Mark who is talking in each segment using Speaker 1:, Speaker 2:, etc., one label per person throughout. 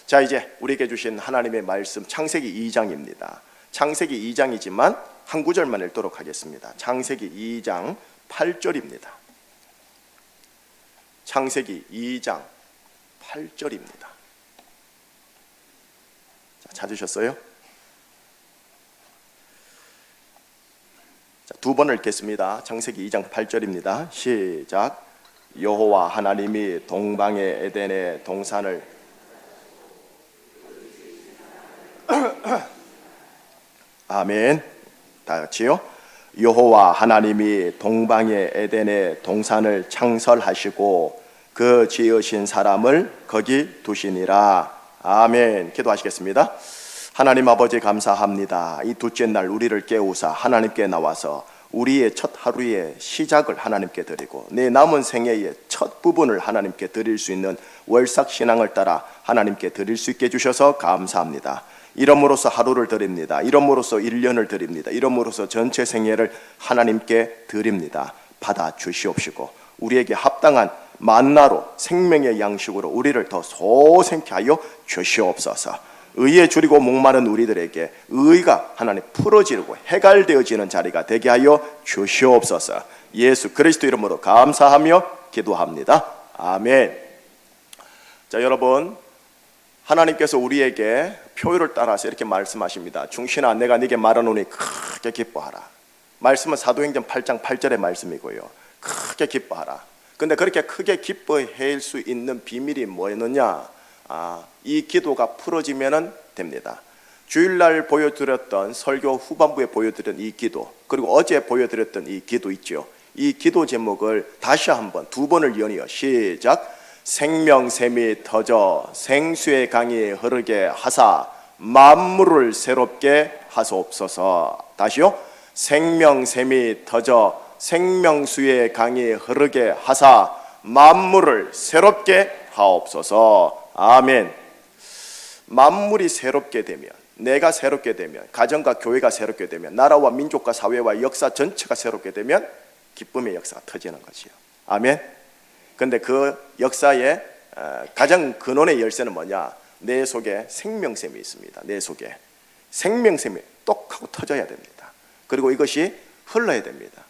Speaker 1: 자, 이제 우리에게 주신 하나님의 말씀 창세기 2장입니다. 창세기 2장이지만 한 구절만 읽도록 하겠습니다. 창세기 2장 8절입니다. 창세기 2장 8절입니다. 자, 찾으셨어요? 자, 두 번을 읽겠습니다. 창세기 2장 8절입니다. 시작. 여호와 하나님이 동방의 에덴의 동산을 아멘. 다 같이요. 여호와 하나님이 동방의 에덴의 동산을 창설하시고 그 지으신 사람을 거기 두시니라. 아멘. 기도하시겠습니다. 하나님 아버지 감사합니다. 이 둘째 날 우리를 깨우사 하나님께 나와서 우리의 첫 하루의 시작을 하나님께 드리고 내 남은 생애의 첫 부분을 하나님께 드릴 수 있는 월삭신앙을 따라 하나님께 드릴 수 있게 해주셔서 감사합니다. 이름으로써 하루를 드립니다. 이름으로써 1년을 드립니다. 이름으로써 전체 생애를 하나님께 드립니다. 받아 주시옵시고 우리에게 합당한 만나로 생명의 양식으로 우리를 더 소생케 하여 주시옵소서. 의에 줄이고 목마른 우리들에게 의가 하나님 풀어지고 해갈되어지는 자리가 되게 하여 주시옵소서. 예수 그리스도 이름으로 감사하며 기도합니다. 아멘. 자, 여러분, 하나님께서 우리에게 표율을 따라서 이렇게 말씀하십니다. 중신아, 내가 네게 말하노니 크게 기뻐하라. 말씀은 사도행전 8장 8절의 말씀이고요. 크게 기뻐하라. 근데 그렇게 크게 기뻐할 수 있는 비밀이 뭐였느냐? 이 기도가 풀어지면 됩니다. 주일날 보여드렸던 설교 후반부에 보여드린 이 기도, 그리고 어제 보여드렸던 이 기도 있죠. 이 기도 제목을 다시 한번 두 번을 연이어 시작. 생명샘이 터져 생수의 강이 흐르게 하사 만물을 새롭게 하소옵소서. 다시요. 생명샘이 터져 생명수의 강이 흐르게 하사 만물을 새롭게 하옵소서. 아멘. 만물이 새롭게 되면, 내가 새롭게 되면, 가정과 교회가 새롭게 되면, 나라와 민족과 사회와 역사 전체가 새롭게 되면 기쁨의 역사가 터지는 거지요. 아멘. 근데 그 역사의 가장 근원의 열쇠는 뭐냐? 내 속에 생명샘이 있습니다. 내 속에 생명샘이 똑하고 터져야 됩니다. 그리고 이것이 흘러야 됩니다.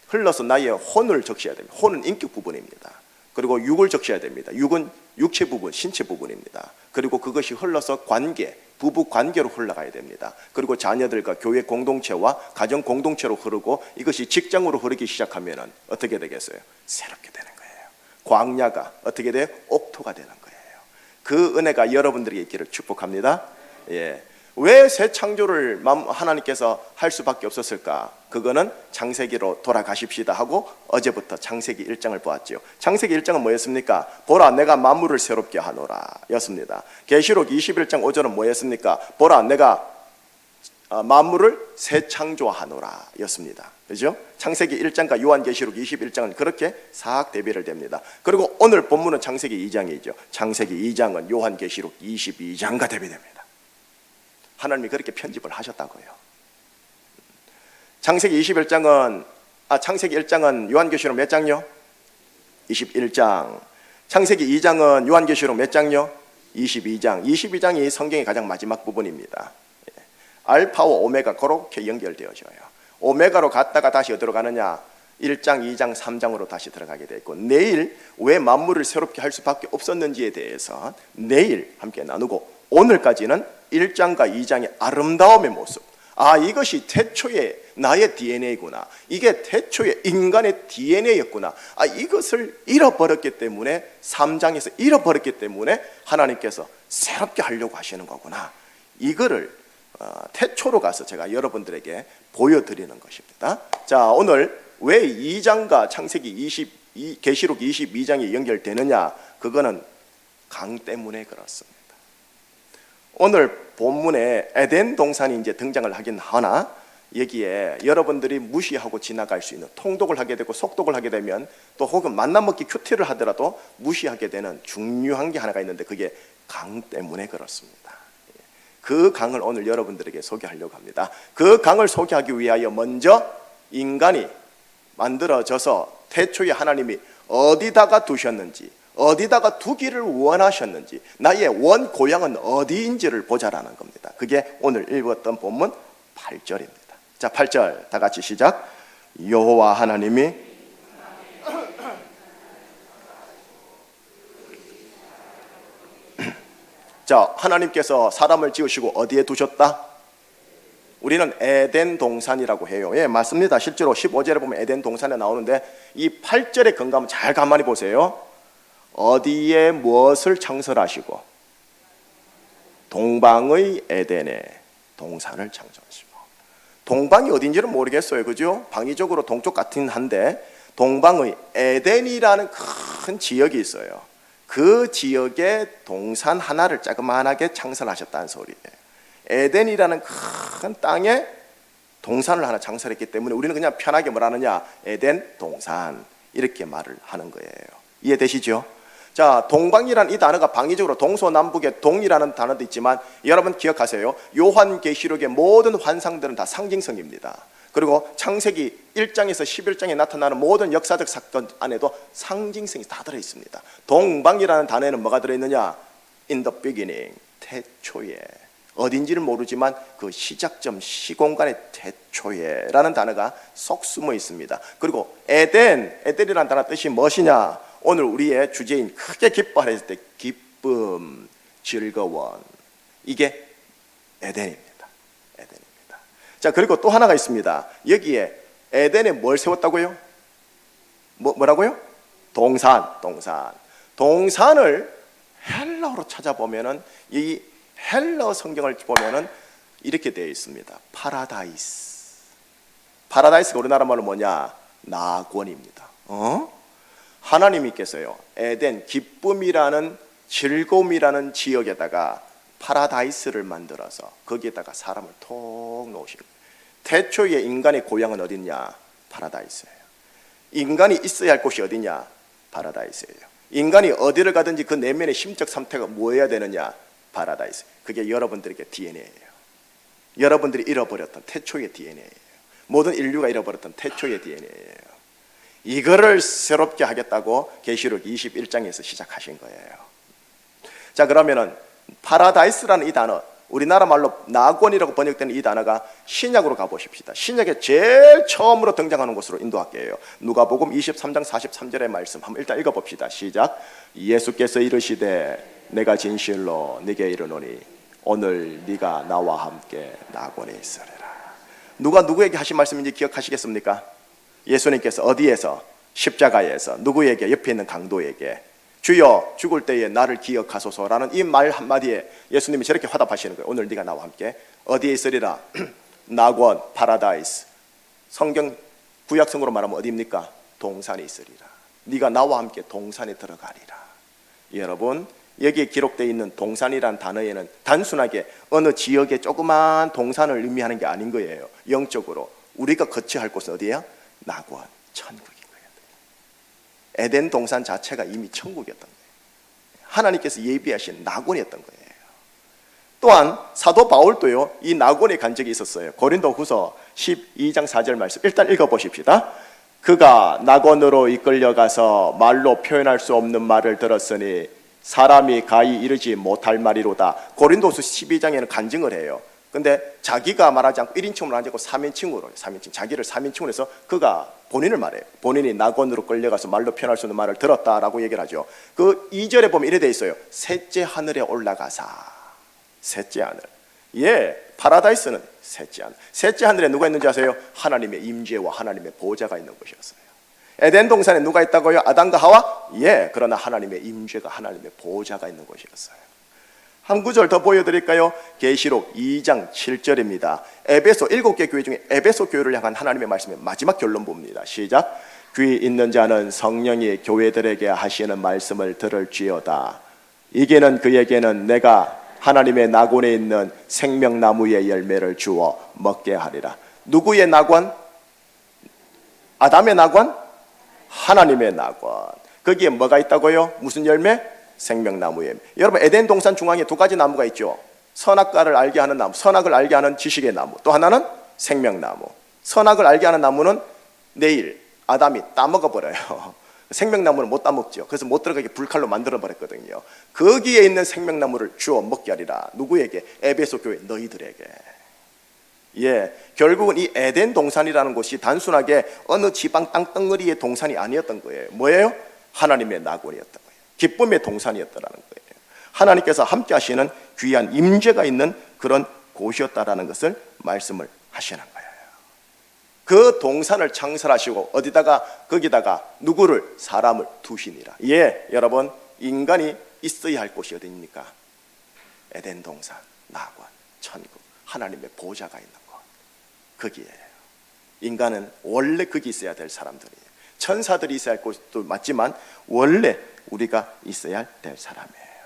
Speaker 1: 흘러서 나의 혼을 적셔야 됩니다. 혼은 인격 부분입니다. 그리고 육을 적셔야 됩니다. 육은 육체 부분, 신체 부분입니다. 그리고 그것이 흘러서 관계, 부부 관계로 흘러가야 됩니다. 그리고 자녀들과 교회 공동체와 가정 공동체로 흐르고 이것이 직장으로 흐르기 시작하면 어떻게 되겠어요? 새롭게 되는 거예요. 광야가 어떻게 돼요? 옥토가 되는 거예요. 그 은혜가 여러분들에게 있기를 축복합니다. 예. 왜 새 창조를 하나님께서 할 수밖에 없었을까? 그거는 창세기로 돌아가십시다 하고 어제부터 창세기 1장을 보았죠. 창세기 1장은 뭐였습니까? 보라 내가 만물을 새롭게 하노라 였습니다. 계시록 21장 5절은 뭐였습니까? 보라 내가 만물을 새 창조하노라 였습니다. 그죠? 창세기 1장과 요한계시록 21장은 그렇게 싹 대비를 됩니다. 그리고 오늘 본문은 창세기 2장이죠. 창세기 2장은 요한계시록 22장과 대비됩니다. 하나님이 그렇게 편집을 하셨다고요. 창세기 1장은 요한계시록 몇 장요? 21장. 창세기 2장은 요한계시록 몇 장요? 22장. 22장이 성경의 가장 마지막 부분입니다. 알파와 오메가 그렇게 연결되어져요. 오메가로 갔다가 다시 어디로 가느냐? 1장, 2장, 3장으로 다시 들어가게 되어 있고, 내일 왜 만물을 새롭게 할 수밖에 없었는지에 대해서 내일 함께 나누고, 오늘까지는 1장과 2장의 아름다움의 모습, 이것이 태초의 나의 DNA구나, 이게 태초의 인간의 DNA였구나, 이것을 잃어버렸기 때문에 3장에서 잃어버렸기 때문에 하나님께서 새롭게 하려고 하시는 거구나, 이거를 태초로 가서 제가 여러분들에게 보여드리는 것입니다. 자, 오늘 왜 2장과 창세기 계시록 22장이 연결되느냐? 그거는 강 때문에 그렇습니다. 오늘 본문에 에덴 동산이 이제 등장을 하긴 하나, 여기에 여러분들이 무시하고 지나갈 수 있는, 통독을 하게 되고 속독을 하게 되면 또 혹은 만나먹기 큐티를 하더라도 무시하게 되는 중요한 게 하나가 있는데, 그게 강 때문에 그렇습니다. 그 강을 오늘 여러분들에게 소개하려고 합니다. 그 강을 소개하기 위하여 먼저 인간이 만들어져서 태초에 하나님이 어디다가 두셨는지, 어디다가 두기를 원하셨는지, 나의 원 고향은 어디인지를 보자라는 겁니다. 그게 오늘 읽었던 본문 8절입니다. 자, 8절 다 같이 시작. 여호와 하나님이 자, 하나님께서 사람을 지으시고 어디에 두셨다? 우리는 에덴 동산이라고 해요. 예, 맞습니다. 실제로 15절에 보면 에덴 동산에 나오는데 이 8절의 근감은 잘 가만히 보세요. 어디에 무엇을 창설하시고 동방의 에덴에 동산을 창설하시고. 동방이 어딘지는 모르겠어요. 그죠? 방위적으로 동쪽 같긴 한데 동방의 에덴이라는 큰 지역이 있어요. 그 지역에 동산 하나를 자그마하게 창설하셨다는 소리예요. 에덴이라는 큰 땅에 동산을 하나 창설했기 때문에 우리는 그냥 편하게 뭐라느냐, 에덴 동산 이렇게 말을 하는 거예요. 이해되시죠? 자, 동방이라는 이 단어가 방위적으로 동서남북의 동이라는 단어도 있지만 여러분 기억하세요. 요한계시록의 모든 환상들은 다 상징성입니다. 그리고 창세기 1장에서 11장에 나타나는 모든 역사적 사건 안에도 상징성이 다 들어있습니다. 동방이라는 단어에는 뭐가 들어있느냐? In the beginning, 태초에. 어딘지는 모르지만 그 시작점, 시공간의 태초에라는 단어가 쏙 숨어 있습니다. 그리고 에덴이라는 단어 뜻이 무엇이냐? 오늘 우리의 주제인 크게 기뻐하였을 때 기쁨, 즐거움, 이게 에덴입니다. 에덴입니다. 자, 그리고 또 하나가 있습니다. 여기에 에덴에 뭘 세웠다고요? 뭐라고요? 동산을 헬라어로 찾아보면은 이 헬라어 성경을 보면은 이렇게 되어 있습니다. 파라다이스가 우리나라 말로 뭐냐? 낙원입니다. 하나님께서요, 에덴, 기쁨이라는, 즐거움이라는 지역에다가 파라다이스를 만들어서 거기에다가 사람을 톡 놓으신 거예요. 태초에 인간의 고향은 어딨냐? 파라다이스예요. 인간이 있어야 할 곳이 어디냐? 파라다이스예요. 인간이 어디를 가든지 그 내면의 심적 상태가 뭐여야 되느냐? 파라다이스. 그게 여러분들에게 DNA예요. 여러분들이 잃어버렸던 태초의 DNA예요. 모든 인류가 잃어버렸던 태초의 DNA예요. 이거를 새롭게 하겠다고 계시록 21장에서 시작하신 거예요. 자, 그러면은 파라다이스라는 이 단어, 우리나라 말로 낙원이라고 번역되는 이 단어가 신약으로 가보십시다. 신약에 제일 처음으로 등장하는 곳으로 인도할게요. 누가복음 23장 43절의 말씀 한번 일단 읽어봅시다. 시작. 예수께서 이르시되 내가 진실로 네게 이르노니 오늘 네가 나와 함께 낙원에 있으리라. 누가 누구에게 하신 말씀인지 기억하시겠습니까? 예수님께서 어디에서? 십자가에서 누구에게? 옆에 있는 강도에게 주여 죽을 때에 나를 기억하소서라는 이 말 한마디에 예수님이 저렇게 화답하시는 거예요. 오늘 네가 나와 함께 어디에 있으리라? 낙원, 파라다이스. 성경 구약성으로 말하면 어디입니까? 동산에 있으리라. 네가 나와 함께 동산에 들어가리라. 여러분, 여기에 기록되어 있는 동산이란 단어에는 단순하게 어느 지역의 조그만 동산을 의미하는 게 아닌 거예요. 영적으로 우리가 거처할 곳은 어디예요? 낙원, 천국인 거예요. 에덴 동산 자체가 이미 천국이었던 거예요. 하나님께서 예비하신 낙원이었던 거예요. 또한 사도 바울도요, 이 낙원에 간 적이 있었어요. 고린도후서 12장 4절 말씀 일단 읽어보십시다. 그가 낙원으로 이끌려가서 말로 표현할 수 없는 말을 들었으니 사람이 가히 이르지 못할 말이로다. 고린도후서 12장에는 간증을 해요. 근데 자기가 말하지 않고 1인칭으로 하지 않고 3인칭으로, 자기를 3인칭으로 해서 그가 본인을 말해요. 본인이 낙원으로 끌려가서 말로 표현할 수 없는 말을 들었다라고 얘기를 하죠. 그 2절에 보면 이래 돼 있어요. 셋째 하늘에 올라가사. 셋째 하늘. 예, 파라다이스는 셋째 하늘. 셋째 하늘에 누가 있는지 아세요? 하나님의 임재와 하나님의 보좌가 있는 곳이었어요. 에덴 동산에 누가 있다고요? 아담과 하와? 예, 그러나 하나님의 임재가, 하나님의 보좌가 있는 곳이었어요. 한 구절 더 보여드릴까요? 계시록 2장 7절입니다. 에베소 7개 교회 중에 에베소 교회를 향한 하나님의 말씀의 마지막 결론 봅니다. 시작. 귀 있는 자는 성령이 교회들에게 하시는 말씀을 들을지어다. 이게는 그에게는 내가 하나님의 낙원에 있는 생명나무의 열매를 주어 먹게 하리라. 누구의 낙원? 아담의 낙원? 하나님의 낙원. 거기에 뭐가 있다고요? 무슨 열매? 생명나무에. 여러분, 에덴 동산 중앙에 두 가지 나무가 있죠. 선악과를 알게 하는 나무, 선악을 알게 하는 지식의 나무. 또 하나는 생명나무. 선악을 알게 하는 나무는 내일 아담이 따먹어 버려요. 생명나무는 못 따먹죠. 그래서 못 들어가게 불칼로 만들어버렸거든요. 거기에 있는 생명나무를 주어 먹게 하리라. 누구에게? 에베소 교회 너희들에게. 예, 결국은 이 에덴 동산이라는 곳이 단순하게 어느 지방 땅덩어리의 동산이 아니었던 거예요. 뭐예요? 하나님의 낙원이었던 거예요. 기쁨의 동산이었다는 거예요. 하나님께서 함께 하시는 귀한 임재가 있는 그런 곳이었다라는 것을 말씀을 하시는 거예요. 그 동산을 창설하시고 어디다가 거기다가 누구를? 사람을 두시니라. 예, 여러분, 인간이 있어야 할 곳이 어디입니까? 에덴 동산, 낙원, 천국, 하나님의 보좌가 있는 곳, 거기에요. 인간은 원래 거기 있어야 될 사람들이에요. 천사들이 있어야 할 곳도 맞지만 원래 우리가 있어야 될 사람이에요.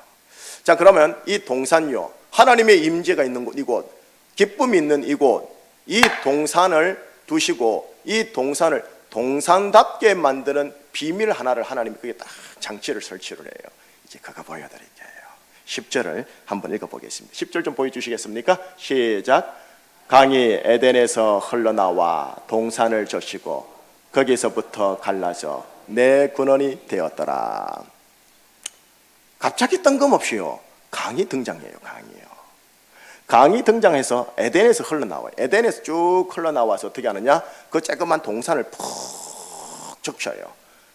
Speaker 1: 자, 그러면 이 동산요, 하나님의 임재가 있는 곳, 이곳, 기쁨이 있는 이곳, 이 동산을 두시고 이 동산을 동산답게 만드는 비밀 하나를 하나님이 거기에 딱 장치를 설치를 해요. 이제 그거 보여드릴게요. 10절을 한번 읽어보겠습니다. 10절 좀 보여주시겠습니까? 시작. 강이 에덴에서 흘러나와 동산을 적시고 거기서부터 갈라져 내 근원이 되었더라. 갑자기 뜬금없이요, 강이 등장해요. 강이 등장해서 에덴에서 흘러나와요. 에덴에서 쭉 흘러나와서 어떻게 하느냐? 그 조그만 동산을 푹 적셔요.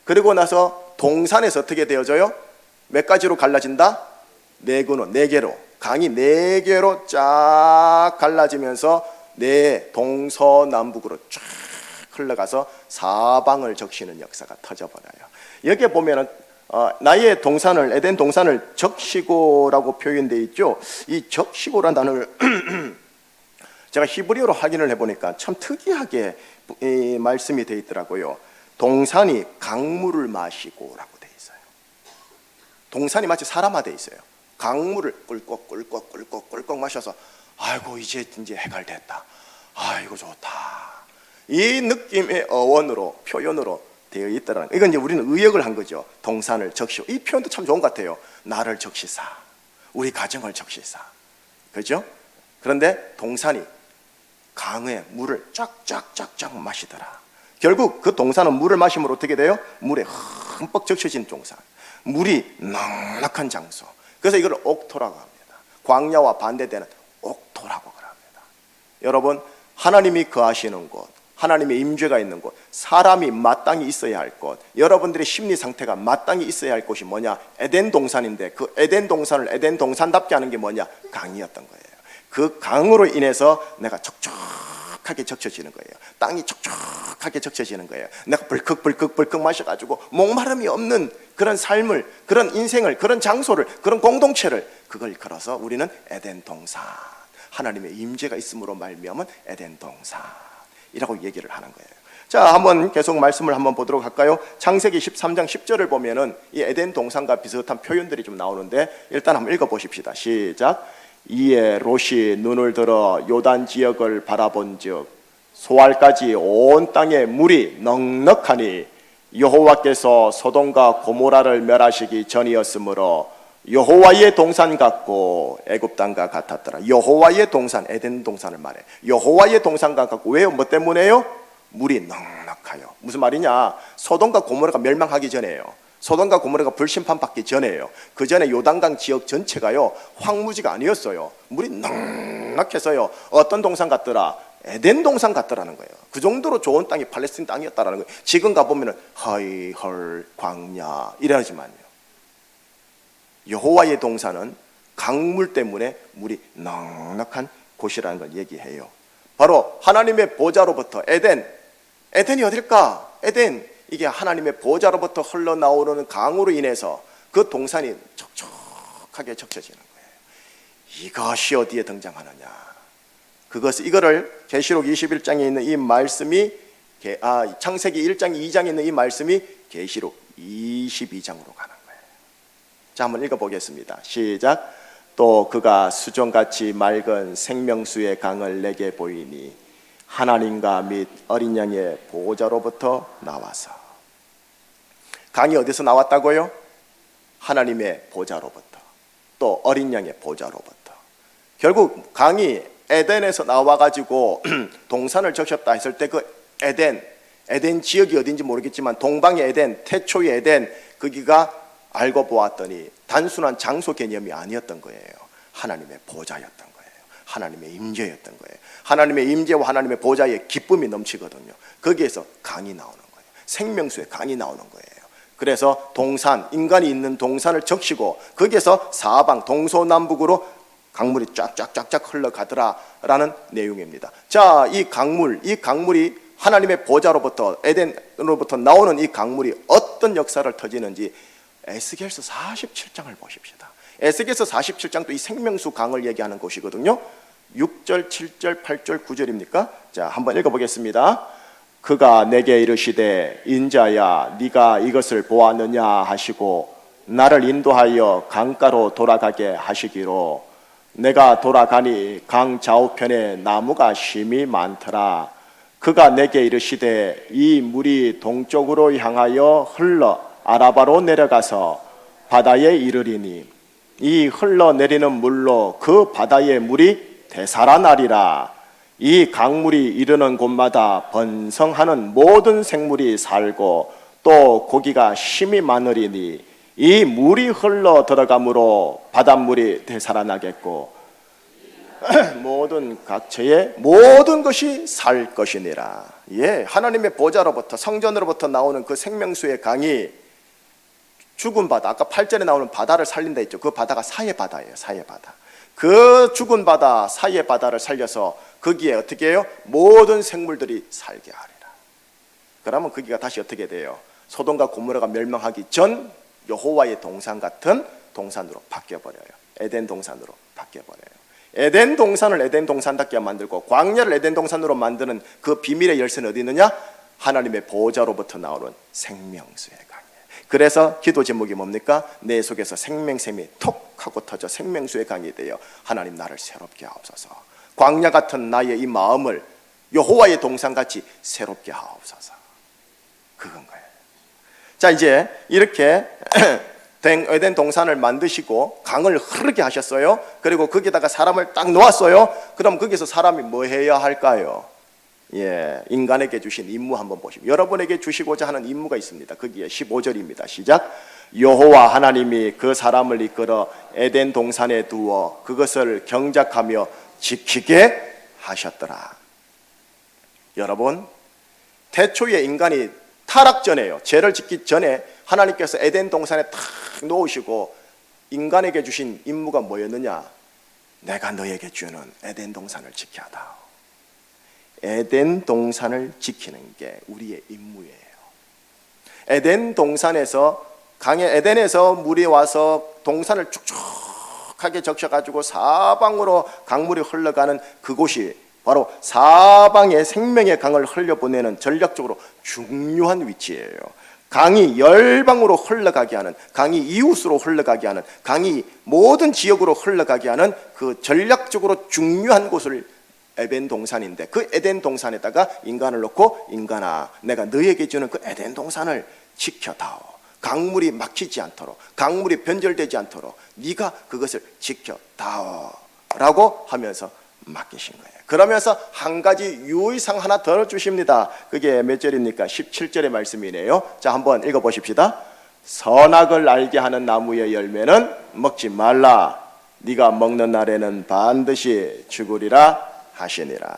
Speaker 1: 그리고 나서 동산에서 어떻게 되어져요? 몇 가지로 갈라진다? 네 근원, 네 개로. 강이 네 개로 쫙 갈라지면서 네 동서남북으로 쫙 흘러가서 사방을 적시는 역사가 터져버려요. 여기에 보면은 나의 동산을, 에덴 동산을 적시고라고 표현되어 있죠. 이 적시고라는 단어를 제가 히브리어로 확인을 해보니까 참 특이하게 이 말씀이 되어 있더라고요. 동산이 강물을 마시고라고 되어 있어요. 동산이 마치 사람화 되어 있어요. 강물을 꿀꺽 마셔서 아이고 이제 해갈됐다, 아이고 좋다, 이 느낌의 어원으로, 표현으로 되어 있다라는, 이건 이제 우리는 의역을 한 거죠. 동산을 적시고, 이 표현도 참 좋은 것 같아요. 나를 적시사, 우리 가정을 적시사, 그죠? 그런데 동산이 강의 물을 쫙쫙쫙쫙 마시더라. 결국 그 동산은 물을 마시면 어떻게 돼요? 물에 흠뻑 적셔진 동산, 물이 넉넉한 장소. 그래서 이걸 옥토라고 합니다. 광야와 반대되는 옥토라고 합니다. 여러분, 하나님이 거하시는 곳, 하나님의 임재가 있는 곳, 사람이 마땅히 있어야 할 곳, 여러분들의 심리 상태가 마땅히 있어야 할 곳이 뭐냐? 에덴 동산인데 그 에덴 동산을 에덴 동산답게 하는 게 뭐냐? 강이었던 거예요. 그 강으로 인해서 내가 촉촉하게 적셔지는 거예요. 땅이 촉촉하게 적셔지는 거예요. 내가 벌컥 마셔가지고 목마름이 없는 그런 삶을, 그런 인생을, 그런 장소를, 그런 공동체를, 그걸 걸어서 우리는 에덴 동산, 하나님의 임재가 있음으로 말미암은 에덴 동산 이라고 얘기를 하는 거예요. 자, 한번 계속 말씀을 한번 보도록 할까요? 창세기 13장 10절을 보면은 이 에덴 동산과 비슷한 표현들이 좀 나오는데 일단 한번 읽어보십시다. 시작. 이에 롯이 눈을 들어 요단 지역을 바라본즉 소알까지 온 땅에 물이 넉넉하니 여호와께서 소돔과 고모라를 멸하시기 전이었으므로 여호와의 동산 같고 애굽 땅과 같았더라. 여호와의 동산, 에덴 동산을 말해. 여호와의 동산과 같고, 왜요? 뭐 때문에요? 물이 넉넉하여. 무슨 말이냐? 소돔과 고모라가 멸망하기 전에요. 소돔과 고모라가 불심판 받기 전에요. 그 전에 요단강 지역 전체가요 황무지가 아니었어요. 물이 넉넉해서요 어떤 동산 같더라? 에덴 동산 같더라는 거예요. 그 정도로 좋은 땅이 팔레스틴 땅이었다라는 거예요. 지금 가보면은 허이헐 광야 이러지만요, 여호와의 동산은 강물 때문에 물이 넉넉한 곳이라는 걸 얘기해요. 바로 하나님의 보좌로부터 에덴이 어딜까? 에덴, 이게 하나님의 보좌로부터 흘러나오는 강으로 인해서 그 동산이 촉촉하게 적셔지는 거예요. 이것이 어디에 등장하느냐? 이거를 계시록 21장에 있는 이 말씀이 창세기 1장 2장에 있는 이 말씀이 계시록 22장으로 가는 거예요. 자, 한번 읽어보겠습니다. 시작. 또 그가 수정같이 맑은 생명수의 강을 내게 보이니 하나님과 및 어린 양의 보좌로부터 나와서. 강이 어디서 나왔다고요? 하나님의 보좌로부터, 또 어린 양의 보좌로부터. 결국 강이 에덴에서 나와가지고 동산을 적셨다 했을 때 그 에덴, 에덴 지역이 어딘지 모르겠지만 동방의 에덴, 태초의 에덴, 거기가 알고 보았더니 단순한 장소 개념이 아니었던 거예요. 하나님의 보좌였던 거예요. 하나님의 임재였던 거예요. 하나님의 임재와 하나님의 보좌에 기쁨이 넘치거든요. 거기에서 강이 나오는 거예요. 생명수의 강이 나오는 거예요. 그래서 동산, 인간이 있는 동산을 적시고 거기에서 사방 동서남북으로 강물이 쫙쫙쫙쫙 흘러가더라라는 내용입니다. 자, 이 강물이 하나님의 보좌로부터 에덴으로부터 나오는 이 강물이 어떤 역사를 터지는지 에스겔서 47장을 보십시다. 에스겔서 47장도 이 생명수 강을 얘기하는 곳이거든요. 6절, 7절, 8절, 9절입니까? 자, 한번 읽어보겠습니다. 그가 내게 이르시되 인자야 네가 이것을 보았느냐 하시고 나를 인도하여 강가로 돌아가게 하시기로 내가 돌아가니 강 좌우편에 나무가 심히 많더라. 그가 내게 이르시되 이 물이 동쪽으로 향하여 흘러 아라바로 내려가서 바다에 이르리니 이 흘러내리는 물로 그 바다의 물이 되살아나리라. 이 강물이 이르는 곳마다 번성하는 모든 생물이 살고 또 고기가 심히 많으리니 이 물이 흘러 들어가므로 바닷물이 되살아나겠고 모든 각처의 모든 것이 살 것이니라. 예, 하나님의 보좌로부터 성전으로부터 나오는 그 생명수의 강이 죽은 바다, 아까 8절에 나오는 바다를 살린다 했죠. 그 바다가 사해 바다예요. 사해 바다. 그 죽은 바다, 사해 바다를 살려서 거기에 어떻게 해요? 모든 생물들이 살게 하리라. 그러면 거기가 다시 어떻게 돼요? 소돔과 고모라가 멸망하기 전 여호와의 동산 같은 동산으로 바뀌어버려요. 에덴 동산으로 바뀌어버려요. 에덴 동산을 에덴 동산답게 만들고 광야를 에덴 동산으로 만드는 그 비밀의 열쇠는 어디 있느냐? 하나님의 보좌로부터 나오는 생명수의 강이에요. 그래서 기도 제목이 뭡니까? 내 속에서 생명샘이 톡 하고 터져 생명수의 강이 되어 하나님 나를 새롭게 하옵소서. 광야 같은 나의 이 마음을 여호와의 동산같이 새롭게 하옵소서. 그건 거예요. 자, 이제 이렇게 에덴 동산을 만드시고 강을 흐르게 하셨어요. 그리고 거기다가 사람을 딱 놓았어요. 그럼 거기서 사람이 뭐 해야 할까요? 예, 인간에게 주신 임무 한번 보시면 여러분에게 주시고자 하는 임무가 있습니다. 거기에 15절입니다. 시작. 여호와 하나님이 그 사람을 이끌어 에덴 동산에 두어 그것을 경작하며 지키게 하셨더라. 여러분, 태초에 인간이 타락 전에요. 죄를 짓기 전에 하나님께서 에덴 동산에 탁 놓으시고 인간에게 주신 임무가 뭐였느냐? 내가 너에게 주는 에덴 동산을 지켜다오. 에덴 동산을 지키는 게 우리의 임무예요. 에덴 동산에서 강의 에덴에서 물이 와서 동산을 축축하게 적셔가지고 사방으로 강물이 흘러가는 그곳이 바로 사방에 생명의 강을 흘려보내는 전략적으로 중요한 위치예요. 강이 열방으로 흘러가게 하는, 강이 이웃으로 흘러가게 하는, 강이 모든 지역으로 흘러가게 하는 그 전략적으로 중요한 곳을 에덴 동산인데, 그 에덴 동산에다가 인간을 놓고 인간아, 내가 너에게 주는 그 에덴 동산을 지켜다오. 강물이 막히지 않도록, 강물이 변절되지 않도록 네가 그것을 지켜다오 라고 하면서 맡기신 거예요. 그러면서 한 가지 유의사항 하나 더 주십니다. 그게 몇 절입니까? 17절의 말씀이네요. 자, 한번 읽어보십시다. 선악을 알게 하는 나무의 열매는 먹지 말라. 네가 먹는 날에는 반드시 죽으리라 하시니라.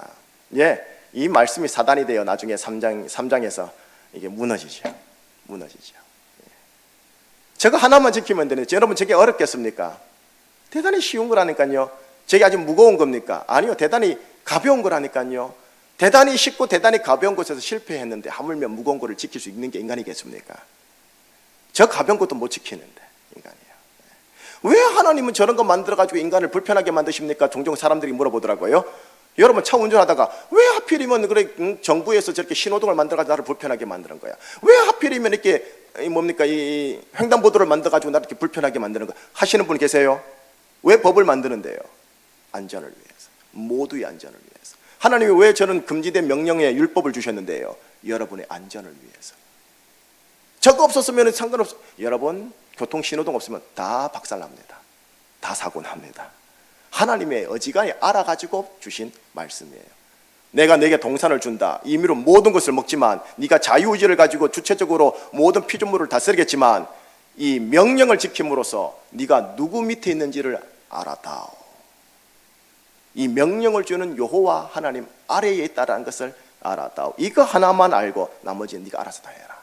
Speaker 1: 예, 이 말씀이 사단이 되어 나중에 3장에서 이게 무너지죠. 저거 하나만 지키면 되는데 여러분, 저게 어렵겠습니까? 대단히 쉬운 거라니까요. 저게 아주 무거운 겁니까? 아니요, 대단히 가벼운 거라니까요. 대단히 쉽고 대단히 가벼운 곳에서 실패했는데 하물며 무거운 거를 지킬 수 있는 게 인간이겠습니까? 저 가벼운 것도 못 지키는데 인간이에요. 왜 하나님은 저런 거 만들어가지고 인간을 불편하게 만드십니까? 종종 사람들이 물어보더라고요. 여러분, 차 운전하다가 왜 하필이면 그래 정부에서 저렇게 신호등을 만들어가지고 나를 불편하게 만드는 거야? 왜 하필이면 이렇게 이 횡단보도를 만들어가지고 나를 이렇게 불편하게 만드는 거야? 하시는 분 계세요? 왜 법을 만드는데요? 안전을 위해서, 모두의 안전을 위해서. 하나님이 왜 저는 금지된 명령에 율법을 주셨는데요? 여러분의 안전을 위해서. 저거 없었으면 상관없어. 여러분, 교통 신호등 없으면 다 박살납니다. 다 사고 납니다. 하나님의 어지간히 알아가지고 주신 말씀이에요. 내가 네게 동산을 준다. 임의로 모든 것을 먹지만 네가 자유의지를 가지고 주체적으로 모든 피조물을 다스리겠지만 이 명령을 지킴으로써 네가 누구 밑에 있는지를 알았다오. 이 명령을 주는 여호와 하나님 아래에 있다라는 것을 알았다오. 이거 하나만 알고 나머지는 네가 알아서 다 해라.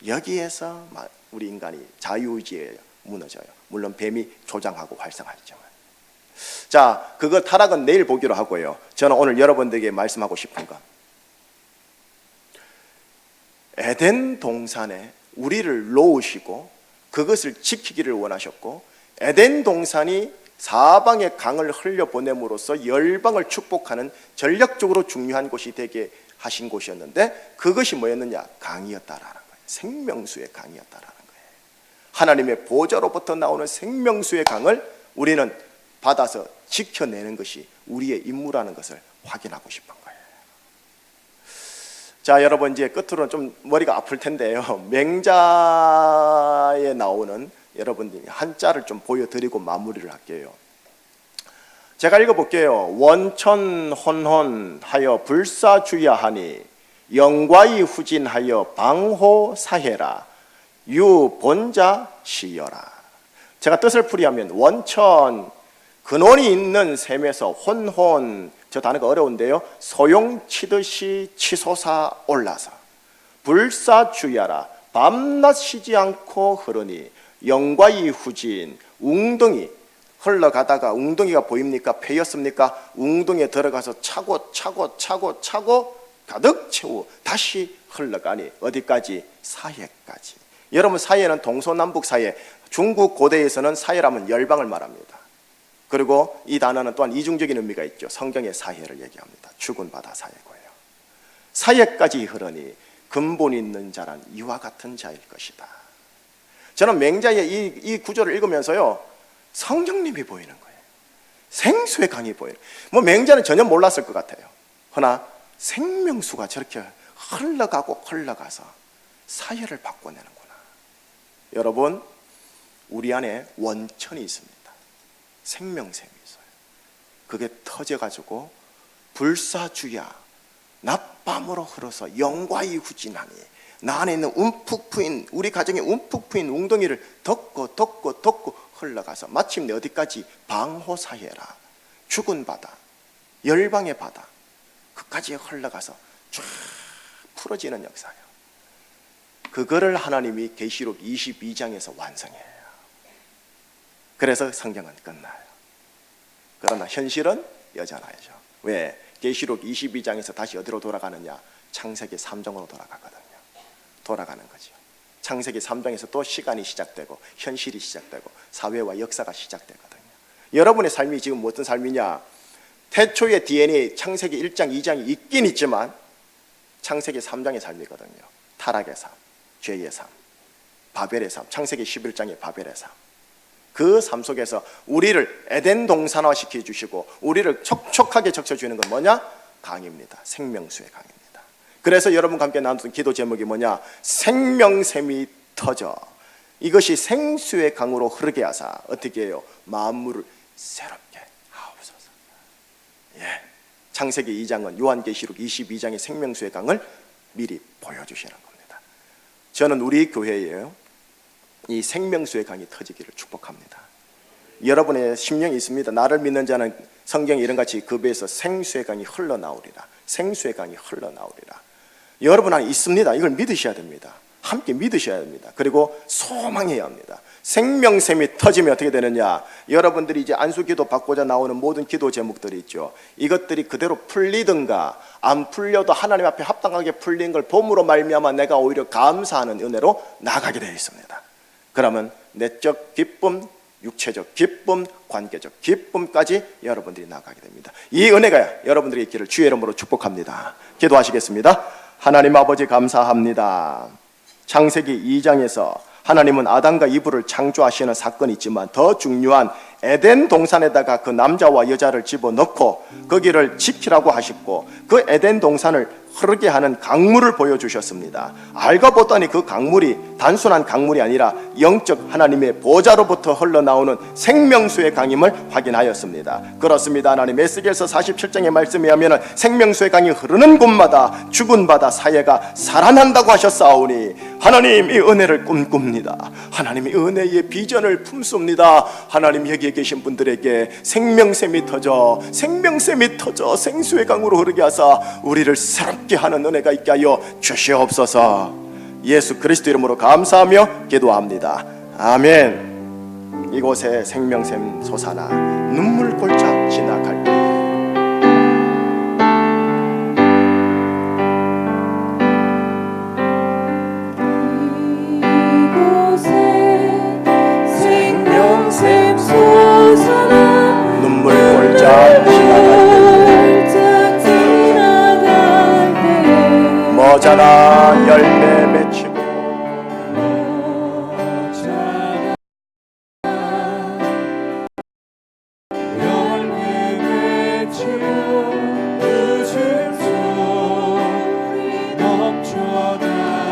Speaker 1: 여기에서 우리 인간이 자유의지에 무너져요. 물론 뱀이 조장하고 활성화하지만. 자, 그거 타락은 내일 보기로 하고요. 저는 오늘 여러분들에게 말씀하고 싶은 건 에덴 동산에 우리를 놓으시고 그것을 지키기를 원하셨고, 에덴 동산이 사방의 강을 흘려보냄으로써 열방을 축복하는 전략적으로 중요한 곳이 되게 하신 곳이었는데, 그것이 뭐였느냐? 강이었다라는 거예요. 생명수의 강이었다라는 거예요. 하나님의 보좌로부터 나오는 생명수의 강을 우리는 받아서 지켜내는 것이 우리의 임무라는 것을 확인하고 싶은 거예요. 자, 여러분, 이제 끝으로 좀 머리가 아플 텐데요, 맹자에 나오는 여러분들이 한자를 좀 보여드리고 마무리를 할게요. 제가 읽어볼게요. 원천혼혼하여 불사주야하니 영과이 후진하여 방호사해라 유본자 시여라. 제가 뜻을 풀이하면, 원천 근원이 있는 셈에서 혼혼, 저 단어가 어려운데요, 소용치듯이 치솟아 올라서 불사주야라 밤낮 쉬지 않고 흐르니 영과이 후진, 웅덩이 흘러가다가 웅덩이가 보입니까? 패였습니까? 웅덩이에 들어가서 차고 가득 채워 다시 흘러가니 어디까지? 사해까지. 여러분, 사해는 동서남북 사해, 중국 고대에서는 사해라면 열방을 말합니다. 그리고 이 단어는 또한 이중적인 의미가 있죠. 성경의 사해를 얘기합니다. 죽은 바다 사해고요. 사해까지 흐르니 근본 있는 자란 이와 같은 자일 것이다. 저는 맹자의 이 구절을 읽으면서요, 성령님이 보이는 거예요. 생수의 강이 보이는. 맹자는 전혀 몰랐을 것 같아요. 그러나 생명수가 저렇게 흘러가서 사해를 바꿔내는구나. 여러분, 우리 안에 원천이 있습니다. 생명샘이 있어요. 그게 터져가지고 불사주야 낮밤으로 흘러서 영과이 후진하니 나 안에 있는 움푹 트인, 우리 가정에 움푹 트인 웅덩이를 덮고 흘러가서 마침내 어디까지? 방호사해라 죽은 바다, 열방의 바다, 그까지 흘러가서 쫙 풀어지는 역사예요. 그거를 하나님이 계시록 22장에서 완성해요. 그래서 성경은 끝나요. 그러나 현실은 여전하죠. 왜? 계시록 22장에서 다시 어디로 돌아가느냐? 창세기 3장으로 돌아가거든요. 돌아가는 거죠. 창세기 3장에서 또 시간이 시작되고 현실이 시작되고 사회와 역사가 시작되거든요. 여러분의 삶이 지금 어떤 삶이냐? 태초의 DNA 창세기 1장 2장이 있긴 있지만 창세기 3장의 삶이거든요. 타락의 삶, 죄의 삶, 바벨의 삶, 창세기 11장의 바벨의 삶. 그 삶 속에서 우리를 에덴 동산화 시켜주시고 우리를 촉촉하게 적셔주는 건 뭐냐? 강입니다. 생명수의 강입니다. 그래서 여러분과 함께 나눴던 기도 제목이 뭐냐? 생명샘이 터져 이것이 생수의 강으로 흐르게 하사 어떻게 해요? 만물을 새롭게 하옵소서. 예. 창세기 2장은 요한계시록 22장의 생명수의 강을 미리 보여주시는 겁니다. 저는 우리 교회에요, 이 생명수의 강이 터지기를 축복합니다. 여러분의 심령이 있습니다. 나를 믿는 자는 성경에 이런같이 그 배에서 생수의 강이 흘러나오리라. 생수의 강이 흘러나오리라. 여러분 안에 있습니다. 이걸 믿으셔야 됩니다. 함께 믿으셔야 됩니다. 그리고 소망해야 합니다. 생명샘이 터지면 어떻게 되느냐? 여러분들이 이제 안수기도 받고자 나오는 모든 기도 제목들이 있죠. 이것들이 그대로 풀리든가 안 풀려도 하나님 앞에 합당하게 풀린 걸 봄으로 말미암아 내가 오히려 감사하는 은혜로 나가게 되어 있습니다. 그러면 내적 기쁨, 육체적 기쁨, 관계적 기쁨까지 여러분들이 나가게 됩니다. 이 은혜가 여러분들의 길을 주의 이름으로 축복합니다. 기도하시겠습니다. 하나님 아버지 감사합니다. 창세기 2장에서 하나님은 아담과 이브를 창조하시는 사건이 있지만 더 중요한 에덴 동산에다가 그 남자와 여자를 집어넣고 거기를 지키라고 하셨고 그 에덴 동산을 흐르게 하는 강물을 보여주셨습니다. 알고 보더니 그 강물이 단순한 강물이 아니라 영적 하나님의 보좌로부터 흘러나오는 생명수의 강임을 확인하였습니다. 그렇습니다. 하나님 에스겔서 47장의 말씀에 하면 생명수의 강이 흐르는 곳마다 죽은 바다 사예가 살아난다고 하셨사오니 하나님 이 은혜를 꿈꿉니다. 하나님 이 은혜의 비전을 품습니다. 하나님 여기에 계신 분들에게 생명샘이 터져 생수의 강으로 흐르게 하사 우리를 새롭게 하는 은혜가 있게 하여 주시옵소서. 예수 그리스도 이름으로 감사하며 기도합니다. 아멘. 이곳에 생명샘 솟아나 눈물 골짝 지나갈 때
Speaker 2: 생명샘 솟아나
Speaker 1: 눈물 골짝 지나갈 때 머자나 열매 맺히고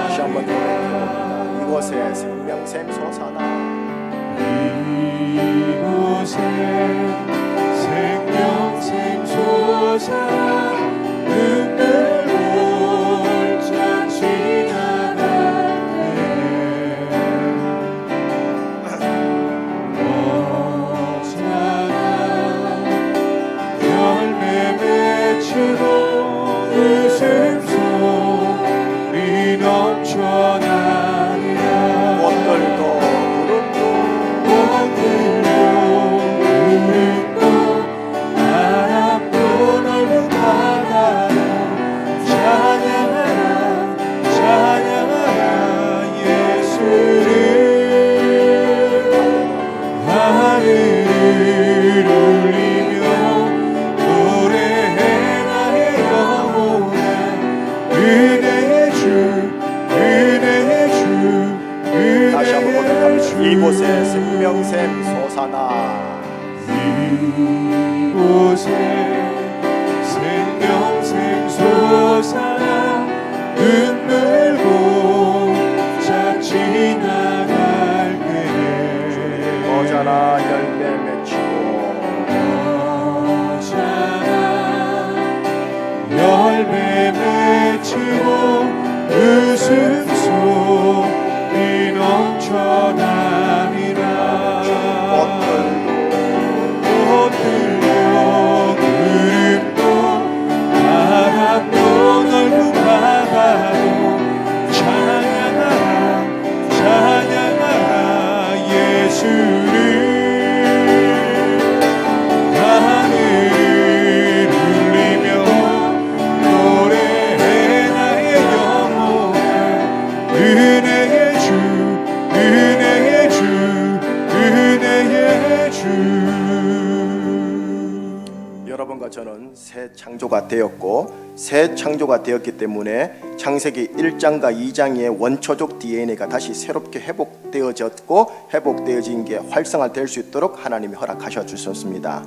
Speaker 1: 다시 한번 노래합니다. 이곳에 생명샘 솟아나
Speaker 2: 이곳에 생명샘 솟아나 눈물 골짝 지나갈 때 머자나 열매 맺히고 웃음소리 넘쳐나리라.
Speaker 1: 꽃들도
Speaker 2: 바람도 넓은 바다로 찬양하라 예수를. 하늘을 울리며 노래해 나의 영혼아. 은혜의 주
Speaker 1: 다시 한번 고백합니다. 이곳에 생명샘 솟아나
Speaker 2: 이곳에 생명샘 솟아나 눈물 골짝 지나갈 때에
Speaker 1: 머자나 열매 맺히고
Speaker 2: 열매 맺히고 웃음소리 넘쳐나리라. 꽃들도 구름도 바람도 넓은 바다도 찬양하라 예수를. 하늘을 울리며 노래해 나의 영혼아. 은혜의 주
Speaker 1: 여러분과 저는 새 창조가 되었고 새 창조가 되었기 때문에 창세기 1장과 2장의 원초적 DNA가 다시 새롭게 회복되어졌고 회복되어진 게 활성화될 수 있도록 하나님이 허락하셔 주셨습니다.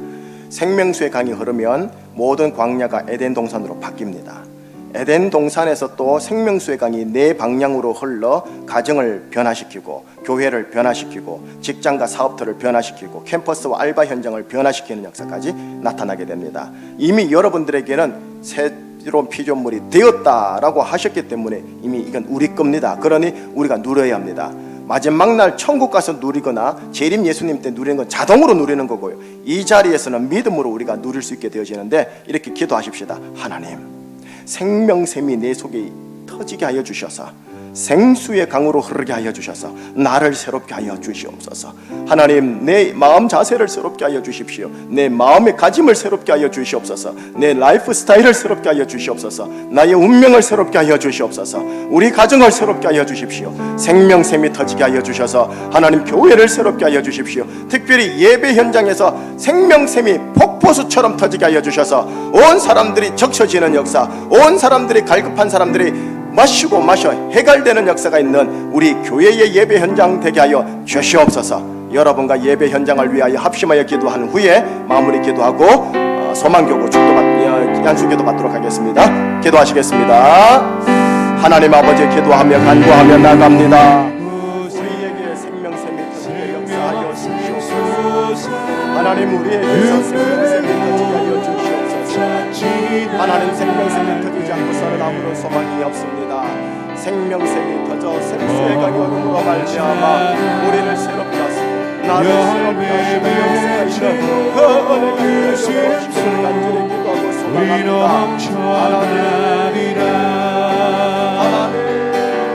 Speaker 1: 생명수의 강이 흐르면 모든 광야가 에덴 동산으로 바뀝니다. 에덴 동산에서 또 생명수의 강이 네 방향으로 흘러 가정을 변화시키고 교회를 변화시키고 직장과 사업터를 변화시키고 캠퍼스와 알바 현장을 변화시키는 역사까지 나타나게 됩니다. 이미 여러분들에게는 새로운 피조물이 되었다라고 하셨기 때문에 이미 이건 우리 겁니다. 그러니 우리가 누려야 합니다. 마지막 날 천국 가서 누리거나 재림 예수님 때 누리는 건 자동으로 누리는 거고요. 이 자리에서는 믿음으로 우리가 누릴 수 있게 되어지는데 이렇게 기도하십시다. 하나님, 생명샘이 내 속에 터지게 하여 주셔서 생수의 강으로 흐르게 하여 주셔서 나를 새롭게 하여 주시옵소서. 하나님, 내 마음 자세를 새롭게 하여 주십시오. 내 마음의 가짐을 새롭게 하여 주시옵소서. 내 라이프 스타일을 새롭게 하여 주시옵소서. 나의 운명을 새롭게 하여 주시옵소서. 우리 가정을 새롭게 하여 주십시오. 생명샘이 터지게 하여 주셔서 하나님, 교회를 새롭게 하여 주십시오. 특별히 예배 현장에서 생명샘이 폭포수처럼 터지게 하여 주셔서 온 사람들이 적셔지는 역사, 온 사람들이 갈급한 사람들이 마시고 마셔 해갈되는 역사가 있는 우리 교회의 예배 현장 되게 하여 주시옵소서. 여러분과 예배 현장을 위하여 합심하여 기도한 후에 마무리 기도하고 소망교구 축도받 양수기도 받도록 하겠습니다. 기도하시겠습니다. 하나님 아버지, 기도하며 간구하며 나갑니다. 우리에게 생명샘이 터지게 역사하여 주시옵소서. 하나님, 우리에게서 생명샘이 터지게 하여 주시옵소서. 하나님, 생명샘이 터지지 않고서는 아무런 소망이 없습니다. 생명샘이 터져 생수의 강이 흐름으로 말미암아 우리를 새롭게 하시고 나를 새롭게 하시며 역사가 있는 그 은혜가 되시옵시기를 간절히 기도하고 소망합니다. 하나님,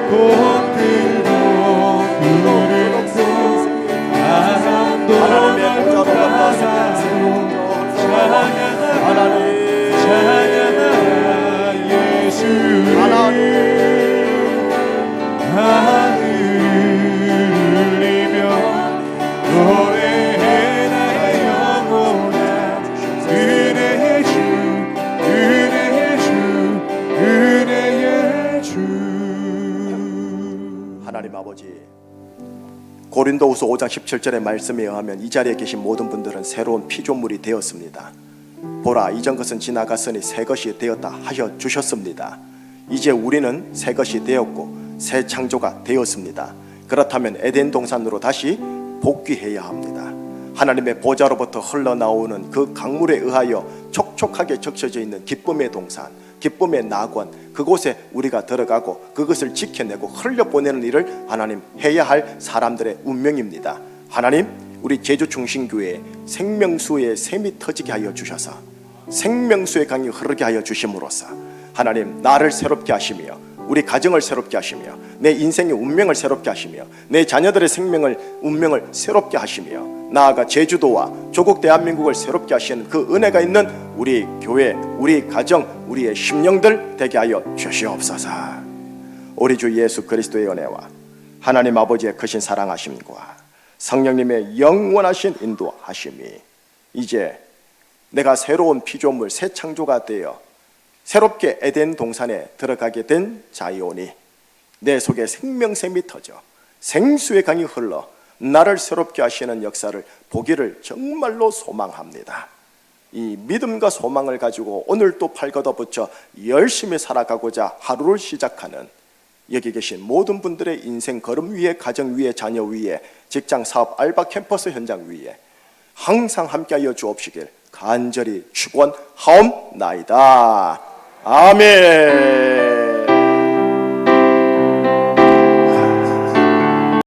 Speaker 2: 꽃들고
Speaker 1: 하나님의 보좌로부터 생명샘이 터져 하나님,
Speaker 2: 찬양하라 예수를
Speaker 1: 하나님,
Speaker 2: 하늘을 울리며 노래해 나의 영혼아 은혜의 주 은혜의 주 은혜의 주.
Speaker 1: 하나님 아버지, 고린도후서 5장 17절의 말씀에 의하면 이 자리에 계신 모든 분들은 새로운 피조물이 되었습니다. 보라, 이전 것은 지나갔으니 새 것이 되었다 하여 주셨습니다. 이제 우리는 새 것이 되었고 새 창조가 되었습니다. 그렇다면 에덴 동산으로 다시 복귀해야 합니다. 하나님의 보좌로부터 흘러나오는 그 강물에 의하여 촉촉하게 적셔져 있는 기쁨의 동산, 기쁨의 낙원, 그곳에 우리가 들어가고 그것을 지켜내고 흘려보내는 일을 하나님 해야 할 사람들의 운명입니다. 하나님, 우리 제주중심교회에 생명수의 샘이 터지게 하여 주셔서 생명수의 강이 흐르게 하여 주심으로써 하나님, 나를 새롭게 하시며 우리 가정을 새롭게 하시며 내 인생의 운명을 새롭게 하시며 내 자녀들의 운명을 새롭게 하시며 나아가 제주도와 조국 대한민국을 새롭게 하시는 그 은혜가 있는 우리 교회, 우리 가정, 우리의 심령들 되게 하여 주시옵소서. 우리 주 예수 그리스도의 은혜와 하나님 아버지의 크신 사랑하심과 성령님의 영원하신 인도하심이 이제 내가 새로운 피조물 새 창조가 되어 새롭게 에덴 동산에 들어가게 된 자이오니 내 속에 생명샘이 터져 생수의 강이 흘러 나를 새롭게 하시는 역사를 보기를 정말로 소망합니다. 이 믿음과 소망을 가지고 오늘 또 팔 걷어붙여 열심히 살아가고자 하루를 시작하는 여기 계신 모든 분들의 인생 걸음 위에, 가정 위에, 자녀 위에, 직장, 사업, 알바, 캠퍼스 현장 위에 항상 함께하여 주옵시길 간절히 축원하옵나이다. 아멘.